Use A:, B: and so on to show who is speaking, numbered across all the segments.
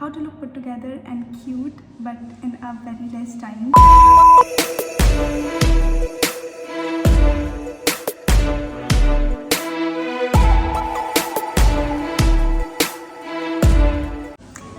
A: How to look put together and cute but in a very less time.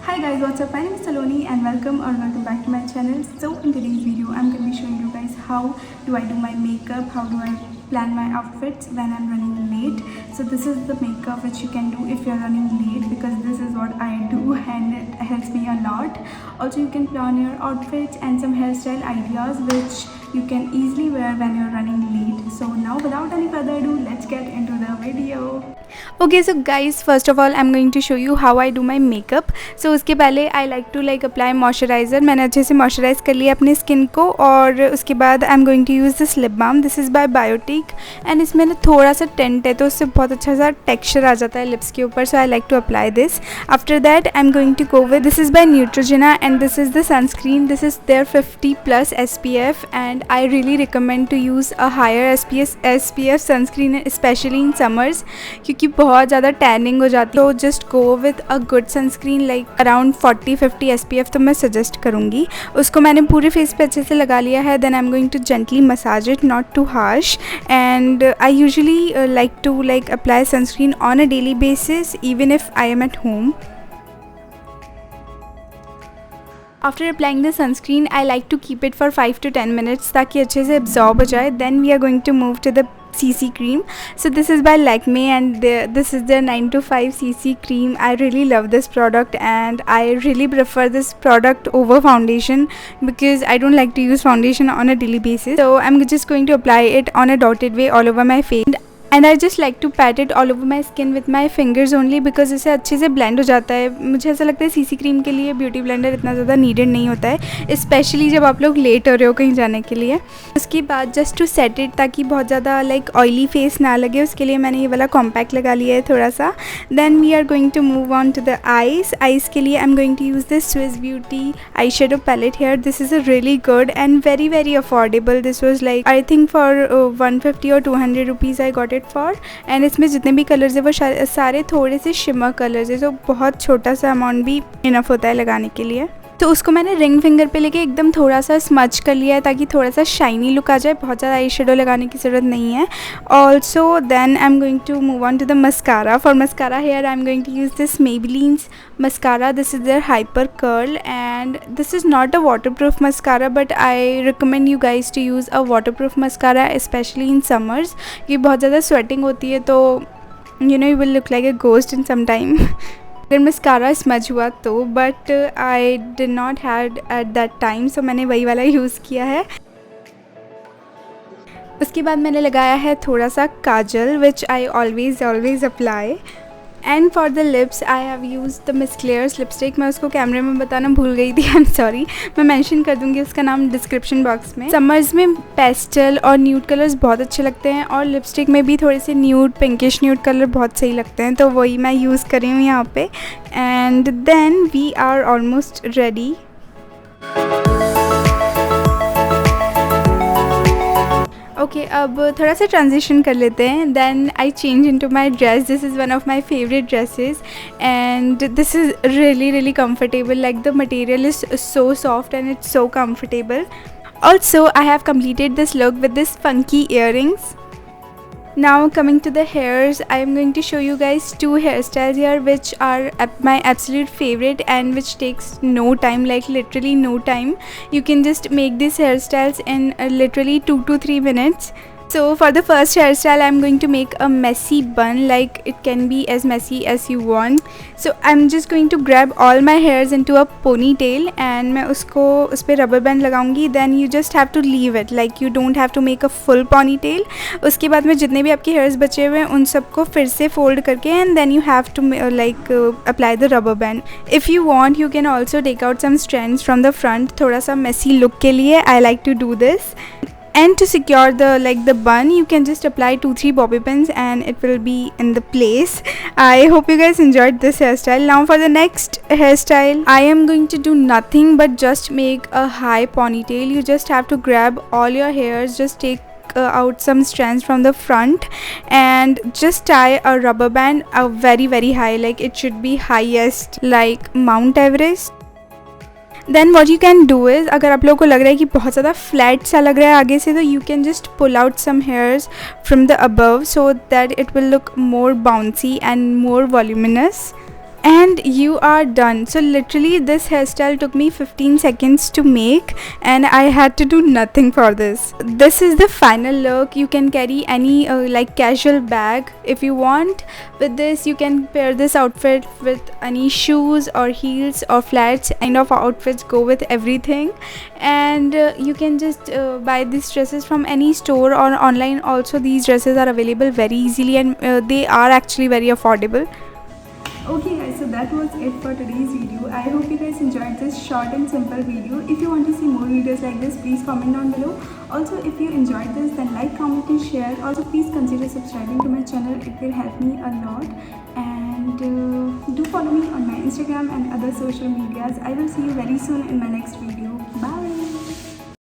A: Hi guys, what's up? My name is Saloni and welcome back to my channel. So in today's video I'm going to be showing you guys how do I do my makeup, how do I plan my outfits when I'm running late. So this is the makeup which you can do if you're running late, because this is what I do and it helps me a lot. Also you can plan your outfits and some hairstyle ideas which you can easily wear when you're running late. So now without any further ado, let's get into the video. Okay, so guys, first of all I'm going to show you how I do my makeup. So उसके पहले I like to apply moisturizer. मैंने अच्छे से moisturize कर लिया अपनी skin को, और उसके बाद I'm going to use this lip balm. This is by Biotique and इसमें ना थोड़ा सा tint है तो उससे बहुत अच्छा सा texture आ जाता है lips के ऊपर. So I like to apply this. After that I'm going to go with, this is by Neutrogena and this is the sunscreen. This is their 50 plus SPF and I really recommend to use a higher SPF sunscreen especially in summers, क्योंकि बहुत ज़्यादा tanning हो जाती है. तो just go with a good sunscreen like around 40-50 SPF तो मैं suggest करूँगी. उसको मैंने पूरे फेस पे अच्छे से लगा लिया है. Then I am going to gently massage it, not too harsh. And I usually like to apply sunscreen on a daily basis even if I am at home. After applying the sunscreen, I like to keep it for 5 to 10 minutes ताकि अच्छे से absorb हो जाए. Then we are going to move to the CC cream. So this is by Lakme and this is their 9 to 5 CC cream. I really love this product and I really prefer this product over foundation because I don't like to use foundation on a daily basis. So I'm just going to apply it on a dotted way all over my face. And I just like to pat it all over my skin with my fingers only because इसे अच्छे से blend हो जाता है. मुझे ऐसा लगता है सीसी क्रीम के लिए ब्यूटी ब्लेंडर इतना ज़्यादा नीडेड नहीं होता है, स्पेशली जब आप लोग लेट हो रहे हो कहीं जाने के लिए. उसके बाद जस्ट टू सेट इट ताकि बहुत ज़्यादा ऑयली फेस ना लगे, उसके लिए मैंने ये वाला कॉम्पैक्ट लगा लिया है थोड़ा सा. Then we are going to move on to the eyes के लिए I am going to use this Swiss Beauty eye shadow palette here. This is a really good and very very affordable. This was I think for 150 और 200 rupees I got it for. And इसमें जितने भी colours है वो सारे थोड़े से shimmer colours है, तो बहुत छोटा सा अमाउंट भी इनफ होता है लगाने के लिए. तो उसको मैंने रिंग फिंगर पे लेके एकदम थोड़ा सा स्मच कर लिया है ताकि थोड़ा सा शाइनी लुक आ जाए. बहुत ज़्यादा आई शेडो लगाने की ज़रूरत नहीं है. Also then I am going to move on to the mascara. For mascara here I am going to use this Maybelline's mascara. This is their hyper curl and this is not a waterproof mascara, but I recommend you guys to use a waterproof mascara especially in summers. ये बहुत ज़्यादा sweating होती है तो you will look like a ghost in some time. अगर mascara smudge हुआ तो, but I did not had at that time, so मैंने वही वाला यूज़ किया है. उसके बाद मैंने लगाया है थोड़ा सा kajal which I always apply. And for the lips I have use the Miss Claire's lipstick. मैं उसको कैमरे में बताना भूल गई थी, आई एम सॉरी. मैं मेंशन कर दूंगी उसका नाम डिस्क्रिप्शन बॉक्स में. समर्स में पेस्टल और न्यूड कलर्स बहुत अच्छे लगते हैं और लिपस्टिक में भी थोड़े से न्यूड पिंकिश न्यूड कलर बहुत सही लगते हैं, तो वही मैं यूज़ कर रही हूँ यहाँ पे. And then we are almost ready. Okay, अब थोड़ा सा ट्रांजिशन कर लेते हैं. Then I change into my dress. This is one of my favourite dresses and this is really comfortable. Like the material is so soft and it's so comfortable. Also I have completed this look with this funky earrings. Now coming to the hairs, I am going to show you guys two hairstyles here which are my absolute favorite and which takes no time, like literally no time. You can just make these hairstyles in literally 2 to 3 minutes. So for the first hairstyle I am going to make a messy bun, like it can be as messy as you want. So I'm just going to grab all my hairs into a ponytail and मैं उसको उस पर rubber band लगाऊंगी. Then you just have to leave it, like you don't have to make a full ponytail. उसके बाद में जितने भी आपके hairs बचे हुए हैं उन सबको फिर से fold करके and then you have to apply the rubber band. If you want you can also take out some strands from the front. थोड़ा सा messy look के लिए I like to do this. And to secure the bun, you can just apply 2-3 bobby pins and it will be in the place. I hope you guys enjoyed this hairstyle. Now for the next hairstyle, I am going to do nothing but just make a high ponytail. You just have to grab all your hairs, just take take out some strands from the front and just tie a rubber band very high, like it should be highest like Mount Everest. Then what you can do is, अगर आप लोगों को लग रहा है कि बहुत ज़्यादा फ्लैट सा लग रहा है आगे से, तो you can just pull out some hairs from the above so that it will look more bouncy and more voluminous. And you are done. So literally this hairstyle took me 15 seconds to make and I had to do nothing for this. This is the final look. You can carry any like casual bag if you want. With this you can pair this outfit with any shoes or heels or flats. Kind of outfits go with everything, and you can just buy these dresses from any store or online. Also these dresses are available very easily and they are actually very affordable. Okay guys, so that was it for today's video. I hope you guys enjoyed this short and simple video. If you want to see more videos like this, please comment down below. Also, if you enjoyed this, then like, comment and share. Also, please consider subscribing to my channel. It will help me a lot. And do follow me on my Instagram and other social medias. I will see you very soon in my next video.